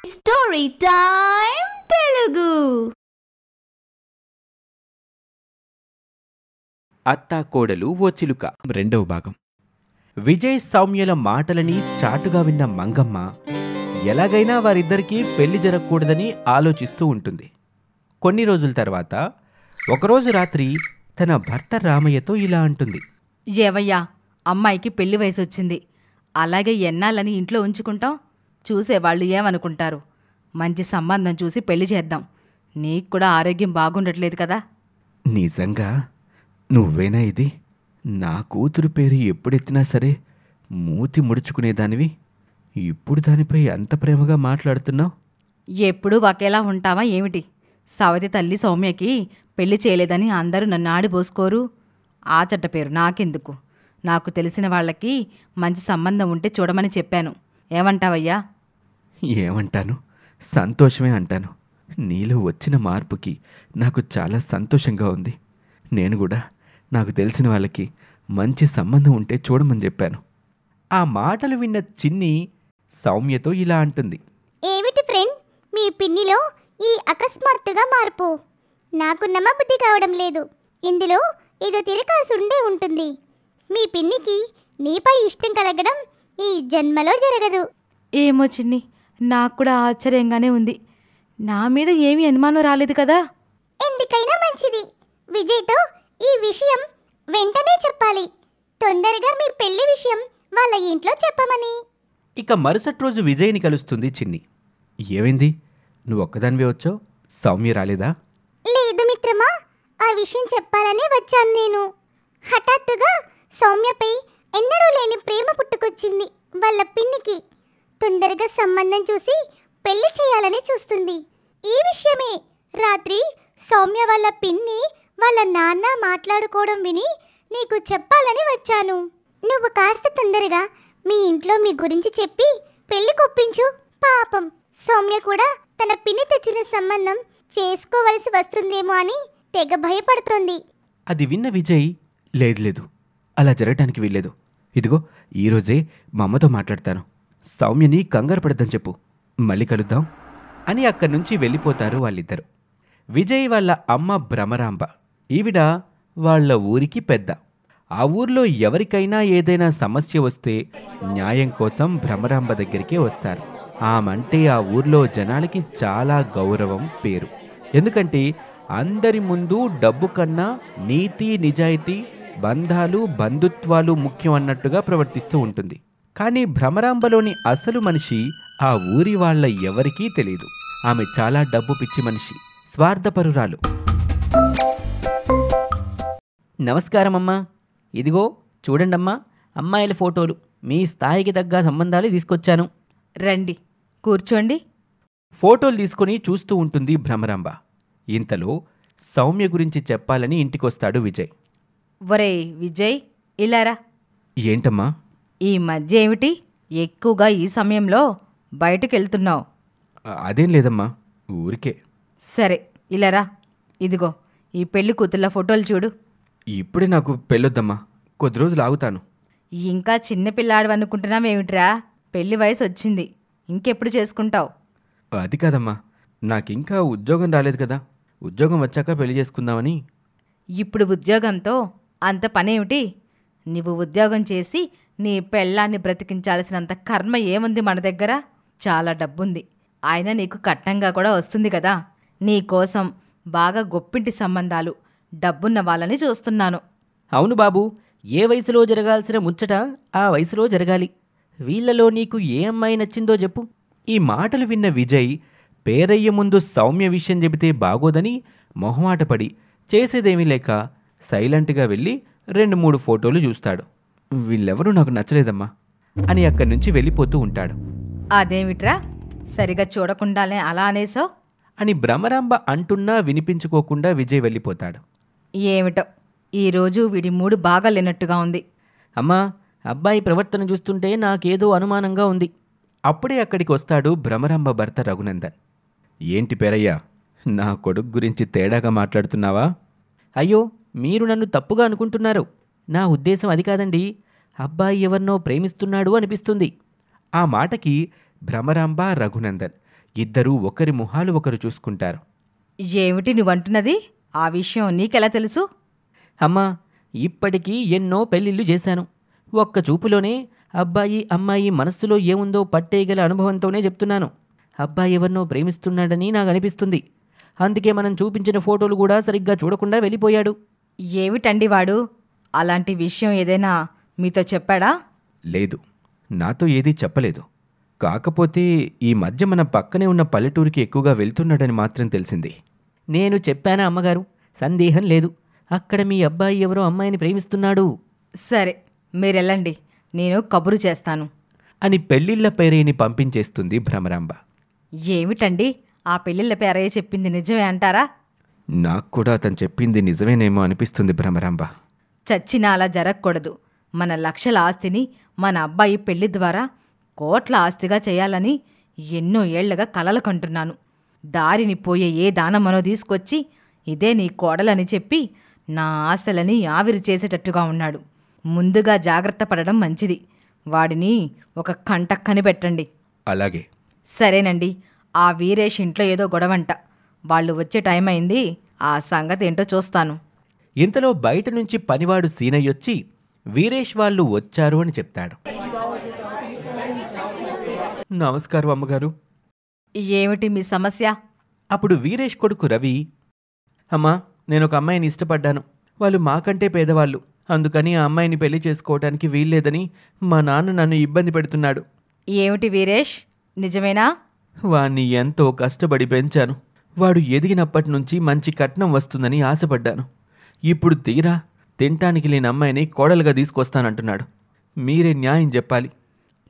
Story time Telugu. అత్తా కోడలు ఓ చిలుక రెండవ భాగం. విజయ్ సౌమ్యల మాటలని చాటుగా విన్న మంగమ్మ ఎలాగైనా వారిద్దరికీ పెళ్లి జరగకూడదని ఆలోచిస్తూ ఉంటుంది. కొన్ని రోజుల తర్వాత ఒకరోజు రాత్రి తన భర్త రామయ్యతో ఇలా అంటుంది. ఏవయ్యా, అమ్మాయికి పెళ్లి వయసు వచ్చింది. అలాగే ఎన్నాళ్ళని ఇంట్లో ఉంచుకుంటాం? చూసేవాళ్ళు ఏమనుకుంటారు? మంచి సంబంధం చూసి పెళ్లి చేద్దాం. నీకు కూడా ఆరోగ్యం బాగుండట్లేదు కదా. నిజంగా నువ్వేనా ఇది? నా కూతురు పేరు ఎప్పుడెత్తినా సరే మూతి ముడుచుకునేదానివి. ఇప్పుడు దానిపై అంత ప్రేమగా మాట్లాడుతున్నావు. ఎప్పుడూ ఒకేలా ఉంటావా ఏమిటి? సవతి తల్లి సౌమ్యకి పెళ్లి చేయలేదని అందరూ నన్ను ఆడిపోసుకోరు. ఆ చెడ్డ పేరు నాకెందుకు? నాకు తెలిసిన వాళ్ళకి మంచి సంబంధం ఉంటే చూడమని చెప్పాను. ఏమంటావయ్యా? ఏమంటాను, సంతోషమే అంటాను. నీలో వచ్చిన మార్పుకి నాకు చాలా సంతోషంగా ఉంది. నేను కూడా నాకు తెలిసిన వాళ్ళకి మంచి సంబంధం ఉంటే చూడమని చెప్పాను. ఆ మాటలు విన్న చిన్ని సౌమ్యతో ఇలా అంటుంది. ఏమిటి ఫ్రెండ్, మీ పిన్నిలో ఈ అకస్మాత్తుగా మార్పు? నాకు నమ్మబుద్ధి కావడం లేదు. ఇందులో ఏదో తిరకాసు ఉండే ఉంటుంది. మీ పిన్నికి నీపై ఇష్టం కలగడం ఈ జన్మలో జరగదు. ఏమో చిన్ని, నాకు కూడా ఆశ్చర్యంగానే ఉంది. నా మీద ఏమీ అనుమానం రాలేదు కదా. ఎందుకైనా మంచిది, విజయ్తో ఈ విషయం వెంటనే చెప్పాలి. తొందరగా మీ పెళ్లి విషయం వాళ్ళ ఇంట్లో చెప్పమని. ఇక మరుసటి రోజు విజయ్ని కలుస్తుంది చిన్ని. ఏమైంది, నువ్వు ఒక్కదానివే వచ్చావు? సౌమ్య రాలేదా? లేదు మిత్రమా, ఆ విషయం చెప్పాలని వచ్చాను నేను. హఠాత్తుగా సౌమ్యపై ఎన్నడూ లేని ప్రేమ పుట్టుకొచ్చింది వాళ్ళ పిన్నికి. తొందరగా సంబంధం చూసి పెళ్లి చేయాలని చూస్తుంది. ఈ విషయమే రాత్రి సౌమ్య వాళ్ళ పిన్ని వాళ్ళ నాన్న మాట్లాడుకోవడం విని నీకు చెప్పాలని వచ్చాను. నువ్వు కాస్త తొందరగా మీ ఇంట్లో మీ గురించి చెప్పి పెళ్లి కొప్పించు. పాపం సౌమ్య కూడా తన పిన్ని తెచ్చిన సంబంధం చేసుకోవలసి వస్తుందేమో అని తెగ భయపడుతోంది. అది విన్న విజయ్, లేదు అలా జరగటానికి వీల్లేదు. ఇదిగో ఈరోజే మా అమ్మతో మాట్లాడతాను. సౌమ్యని కంగారు పడద్దని చెప్పు. మళ్ళీ కలుద్దాం అని అక్కడి నుంచి వెళ్ళిపోతారు వాళ్ళిద్దరు. విజయ్ వాళ్ళ అమ్మ భ్రమరాంబ. ఈవిడ వాళ్ళ ఊరికి పెద్ద. ఆ ఊర్లో ఎవరికైనా ఏదైనా సమస్య వస్తే న్యాయం కోసం భ్రమరాంబ దగ్గరికే వస్తారు. ఆమంటే ఆ ఊర్లో జనాలకి చాలా గౌరవం, పేరు. ఎందుకంటే అందరి ముందు డబ్బు కన్నా నీతి, నిజాయితీ, బంధాలు, బంధుత్వాలు ముఖ్యం అన్నట్టుగా ప్రవర్తిస్తూ ఉంటుంది. కానీ భ్రమరాంబలోని అసలు మనిషి ఆ ఊరి వాళ్ళ ఎవరికీ తెలియదు. ఆమె చాలా డబ్బు పిచ్చి మనిషి, స్వార్థపరురాలు. నమస్కారమమ్మా. ఇదిగో చూడండమ్మా, అమ్మాయిల ఫోటోలు. మీ స్థాయికి తగ్గ సంబంధాలు తీసుకొచ్చాను. రండి, కూర్చోండి. ఫోటోలు తీసుకుని చూస్తూ ఉంటుంది భ్రమరాంబ. ఇంతలో సౌమ్య గురించి చెప్పాలని ఇంటికొస్తాడు విజయ్. ఒరే విజయ్, ఇలారా. ఏంటమ్మా? ఈ మధ్య ఏమిటి ఎక్కువగా ఈ సమయంలో బయటకెళ్తున్నావు? అదేం లేదమ్మా, ఊరికే. సరే ఇలారా. ఇదిగో ఈ పెళ్లి కూతుళ్ళ ఫోటోలు చూడు. ఇప్పుడే నాకు పెళ్ళొద్దమ్మా, కొద్ది రోజులు ఆగుతాను. ఇంకా చిన్నపిల్లాడు అనుకుంటున్నావేమిట్రా? పెళ్లి వయసు వచ్చింది, ఇంకెప్పుడు చేసుకుంటావు? అది కాదమ్మా, నాకింకా ఉద్యోగం రాలేదు కదా. ఉద్యోగం వచ్చాక పెళ్లి చేసుకుందామని. ఇప్పుడు ఉద్యోగంతో అంత పనేమిటి? నువ్వు ఉద్యోగం చేసి నీ పెళ్ళాన్ని బ్రతికించాల్సినంత కర్మ ఏముంది మన దగ్గర? చాలా డబ్బుంది. ఆయన నీకు కట్నంగా కూడా వస్తుంది కదా. నీకోసం బాగా గొప్పింటి సంబంధాలు, డబ్బున్న వాళ్ళని చూస్తున్నాను. అవును బాబు, ఏ వయసులో జరగాల్సిన ముచ్చట ఆ వయసులో జరగాలి. వీళ్ళలో నీకు ఏ అమ్మాయి నచ్చిందో చెప్పు. ఈ మాటలు విన్న విజయ్ పేరయ్య ముందు సౌమ్య విషయం చెబితే బాగోదని మొహమాటపడి చేసేదేమీ లేక సైలెంట్గా వెళ్ళి 2-3 ఫోటోలు చూస్తాడు. వీళ్ళెవరూ నాకు నచ్చలేదమ్మా అని అక్కడి నుంచి వెళ్ళిపోతూ ఉంటాడు. అదేమిట్రా, సరిగా చూడకుండానే అలా అనేసావు అని భ్రమరాంబ అంటున్నా వినిపించుకోకుండా విజయ్ వెళ్ళిపోతాడు. ఏమిటో ఈరోజు వీడి మూడు బాగా లేనట్టుగా ఉంది. అమ్మా, అబ్బాయి ప్రవర్తన చూస్తుంటే నాకేదో అనుమానంగా ఉంది. అప్పుడే అక్కడికి వస్తాడు భ్రమరాంబ భర్త రఘునందన్. ఏంటి పేరయ్యా, నా కొడుకు గురించి తేడాగా మాట్లాడుతున్నావా? అయ్యో, మీరు నన్ను తప్పుగా అనుకుంటున్నారు. నా ఉద్దేశం అది కాదండి. అబ్బాయి ఎవరినో ప్రేమిస్తున్నాడు అనిపిస్తుంది. ఆ మాటకి భ్రమరాంబ, రఘునందన్ ఇద్దరూ ఒకరి మొహాలు ఒకరు చూసుకుంటారు. ఏమిటి నువ్వంటున్నది? ఆ విషయం నీకెలా తెలుసు? అమ్మా, ఇప్పటికీ ఎన్నో పెళ్ళిళ్ళు చేశాను. ఒక్క చూపులోనే అబ్బాయి అమ్మాయి మనస్సులో ఏముందో పట్టేయగల అనుభవంతోనే చెప్తున్నాను. అబ్బాయి ఎవరినో ప్రేమిస్తున్నాడని నాకు అనిపిస్తుంది. అందుకే మనం చూపించిన ఫోటోలు కూడా సరిగ్గా చూడకుండా వెళ్ళిపోయాడు. ఏమిటండి వాడు? అలాంటి విషయం ఏదైనా మీతో చెప్పాడా? లేదు, నాతో ఏదీ చెప్పలేదు. కాకపోతే ఈ మధ్య మన పక్కనే ఉన్న పల్లెటూరికి ఎక్కువగా వెళ్తున్నాడని మాత్రం తెలిసింది. నేను చెప్పానా అమ్మగారు? సందేహం లేదు, అక్కడ మీ అబ్బాయి ఎవరో అమ్మాయిని ప్రేమిస్తున్నాడు. సరే, మీరెళ్ళండి, నేను కబురు చేస్తాను. అని పెళ్ళిళ్ళ పేరేని పంపించేస్తుంది భ్రమరాంబ. ఏమిటండి, ఆ పెళ్ళిళ్ళ పేరయ్య చెప్పింది నిజమే అంటారా? నాకు కూడా అతను చెప్పింది నిజమేనేమో అనిపిస్తుంది భ్రమరాంబ. చచ్చినా అలా జరగకూడదు. మన లక్షల ఆస్తిని మన అబ్బాయి పెళ్లి ద్వారా కోట్ల ఆస్తిగా చేయాలని ఎన్నో ఏళ్లగా కలలు కంటున్నాను. దారిని పోయే ఏ దానమనో తీసుకొచ్చి ఇదే నీ కోడలని చెప్పి నా ఆశలని ఆవిరి చేసేటట్టుగా ఉన్నాడు. ముందుగా జాగ్రత్త పడడం మంచిది. వాడిని ఒక కంట కనిపెట్టండి. అలాగే. సరేనండి, ఆ వీరేష్ ఇంట్లో ఏదో గొడవంట. వాళ్ళు వచ్చే టైం అయింది, ఆ సంగతి ఏంటో చూస్తాను. ఇంతలో బయట నుంచి పనివాడు సీనయ్యొచ్చి వీరేష్ వాళ్ళు వచ్చారు అని చెప్తాడు. నమస్కారం అమ్మగారు. ఏమిటి మీ సమస్య? అప్పుడు వీరేష్ కొడుకు రవి, అమ్మా, నేను ఒక అమ్మాయిని ఇష్టపడ్డాను. వాళ్ళు మాకంటే పేదవాళ్ళు. అందుకని ఆ అమ్మాయిని పెళ్లి చేసుకోవటానికి వీల్లేదని మా నాన్న నన్ను ఇబ్బంది పెడుతున్నాడు. ఏమిటి వీరేష్, నిజమేనా? వాణ్ణి ఎంతో కష్టపడి పెంచాను. వాడు ఎదిగినప్పటి నుంచి మంచి కట్నం వస్తుందని ఆశపడ్డాను. ఇప్పుడు తీరా తినటానికి లేని అమ్మాయిని కోడలుగా తీసుకొస్తానంటున్నాడు. మీరే న్యాయం చెప్పాలి.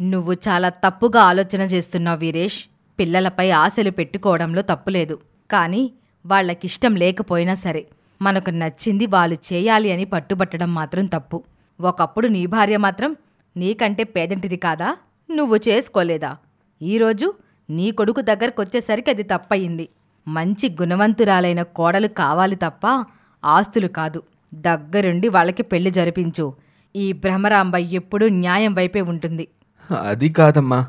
నువ్వు చాలా తప్పుగా ఆలోచన చేస్తున్నావు వీరేష్. పిల్లలపై ఆశలు పెట్టుకోవడంలో తప్పులేదు. కానీ వాళ్ళకిష్టం లేకపోయినా సరే మనకు నచ్చింది వాళ్ళు చేయాలి అని పట్టుబట్టడం మాత్రం తప్పు. ఒకప్పుడు నీ భార్య మాత్రం నీకంటే పేదంటిది కాదా? నువ్వు చేసుకోలేదా? ఈరోజు నీ కొడుకు దగ్గరకొచ్చేసరికి అది తప్పయింది. మంచి గుణవంతురాలైన కోడలు కావాలి తప్ప ఆస్తులు కాదు. దగ్గరుండి వాళ్ళకి పెళ్లి జరిపించు. ఈ భ్రమరాంబ ఎప్పుడూ న్యాయం వైపే ఉంటుంది. అది కాదమ్మా.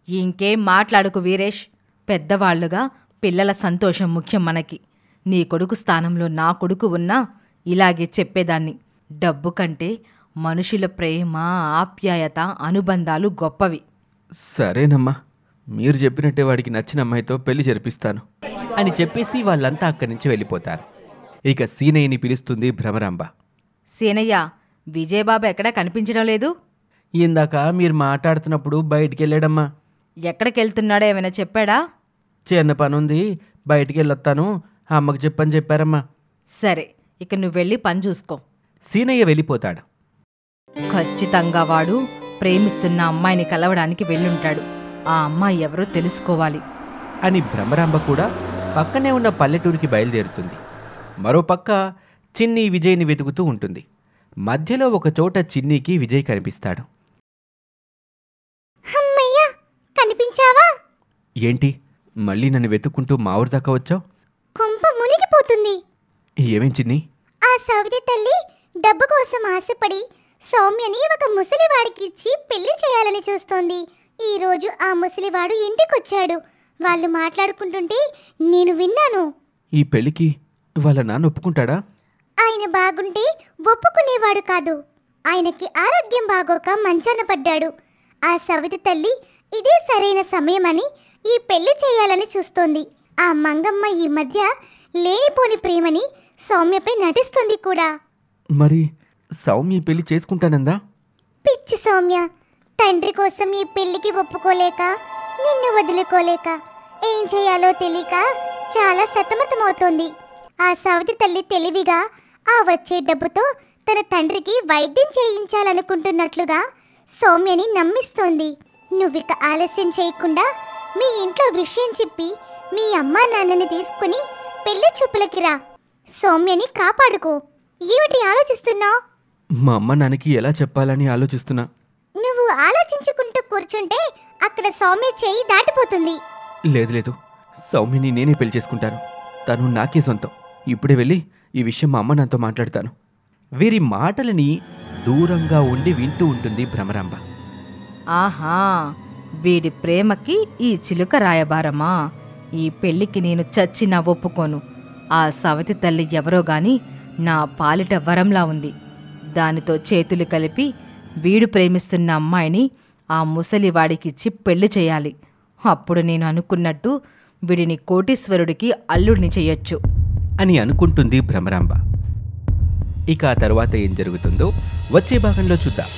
ఇంకేం మాట్లాడుకు వీరేష్. పెద్దవాళ్లుగా పిల్లల సంతోషం ముఖ్యం మనకి. నీ కొడుకు స్థానంలో నా కొడుకు ఉన్నా ఇలాగే చెప్పేదాన్ని. డబ్బు కంటే మనుషుల ప్రేమ, ఆప్యాయత, అనుబంధాలు గొప్పవి. సరేనమ్మా, మీరు చెప్పినట్టే వాడికి నచ్చిన అమ్మాయితో పెళ్లి జరిపిస్తాను అని చెప్పేసి వాళ్ళంతా అక్కడి నుంచి వెళ్ళిపోతారు. ఇక సీనయ్యని పిలుస్తుంది భ్రమరాంబ. సీనయ్య, విజయబాబు ఎక్కడా కనిపించడం లేదు. ఇందాక మీరు మాట్లాడుతున్నప్పుడు బయటికెళ్ళాడమ్మా. ఎక్కడికెళ్తున్నాడో ఏమైనా చెప్పాడా? చిన్న పనుంది, బయటికెళ్ళొస్తాను, అమ్మకు చెప్పని చెప్పారమ్మా. సరే, ఇక నువ్వెళ్ళి పని చూసుకో. సీనయ్య వెళ్ళిపోతాడు. ఖచ్చితంగా వాడు ప్రేమిస్తున్న అమ్మాయిని కలవడానికి వెళ్ళుంటాడు. ఆ అమ్మాయి ఎవరో తెలుసుకోవాలి అని భ్రమరాంబ కూడా పక్కనే ఉన్న పల్లెటూరికి బయలుదేరుతుంది. మరోపక్క చిన్ని విజయ్ని వెతుకుతూ ఉంటుంది. మధ్యలో ఒక చోట చిన్నీకి విజయ్ కనిపిస్తాడు. అమ్మయ్యా, కనిపించావా? ఏంటి, మళ్ళీ నన్ను వెతుక్కుంటూ మా ఊరు దాకా వచ్చావు? కొంప మునిగిపోతుంది. ఏమేం చిన్ని? ఆ సవితి తల్లి డబ్బు కోసం ఆశపడి సౌమ్యని ఒక ముసలివాడికి ఇచ్చి పెళ్లి చేయాలని చూస్తోంది. ఈరోజు ఆ ముసలివాడు ఇంటికొచ్చాడు. వాళ్ళు మాట్లాడుకుంటుంటే నేను విన్నాను. ఈ పెళ్లికి వాళ్ళ నాన్న ఒప్పుకుంటాడా? ఆయన బాగుంటే ఒప్పుకునేవాడు కాదు. ఆయనకి ఆరోగ్యం బాగోక మంచాన పడ్డాడు. ఆ సవితి తల్లి ఇదే సరైన సమయమని ఈ పెళ్లి చేయాలని చూస్తోంది. ఆ మంగమ్మ ఈ మధ్య లేనిపోని ప్రేమని సౌమ్యపై నటిస్తుంది కూడా. మరి సౌమ్య పెళ్లి చేసుకుంటానందా? పిచ్చి సౌమ్య, తండ్రి కోసం ఈ పెళ్లికి ఒప్పుకోలేక, నిన్ను వదులుకోలేక, ఏం చేయాలో తెలియక చాలా సతమతమవుతోంది. ఆ సవితి తల్లి తెలివిగా ఆ వచ్చే డబ్బుతో తన తండ్రికి వైద్యం చేయించాలనుకుంటున్నట్లుగా సౌమ్యని నమ్మిస్తోంది. నువ్విక ఆలస్యం చేయకుండా మీ ఇంట్లో విషయం చెప్పి మీ అమ్మా నాన్నని తీసుకుని పెళ్లి చూపులకి రా. సౌమ్యని కాపాడుకో. ఏమిటి ఆలోచిస్తున్నావు? మా అమ్మ నాన్నకి ఎలా చెప్పాలని ఆలోచిస్తున్నా. నువ్వు ఆలోచించుకుంటూ కూర్చుంటే అక్కడ సౌమ్య చేయి దాటిపోతుంది. లేదు లేదు, సౌమ్యని నేనే పెళ్లి చేసుకుంటాను. తను నాకే సొంతం. ఇప్పుడే వెళ్ళి ఈ విషయం మా అమ్మ నాన్నతో మాట్లాడతాను. వీరి మాటలని దూరంగా ఉండి వింటూ ఉంటుంది భ్రమరాంబ. ఆహా, వీడి ప్రేమకి ఈ చిలుక రాయబారమా? ఈ పెళ్లికి నేను చచ్చినా ఒప్పుకోను. ఆ సవతి తల్లి ఎవరో గాని నా పాలిట వరంలా ఉంది. దానితో చేతులు కలిపి వీడు ప్రేమిస్తున్న అమ్మాయిని ఆ ముసలివాడికిచ్చి పెళ్లి చేయాలి. అప్పుడు నేను అనుకున్నట్టు వీడిని కోటీశ్వరుడికి అల్లుడిని చెయ్యొచ్చు అని అనుకుంటుంది భ్రమరాంబ. ఇక ఆ తర్వాత ఏం జరుగుతుందో వచ్చే భాగంలో చూద్దాం.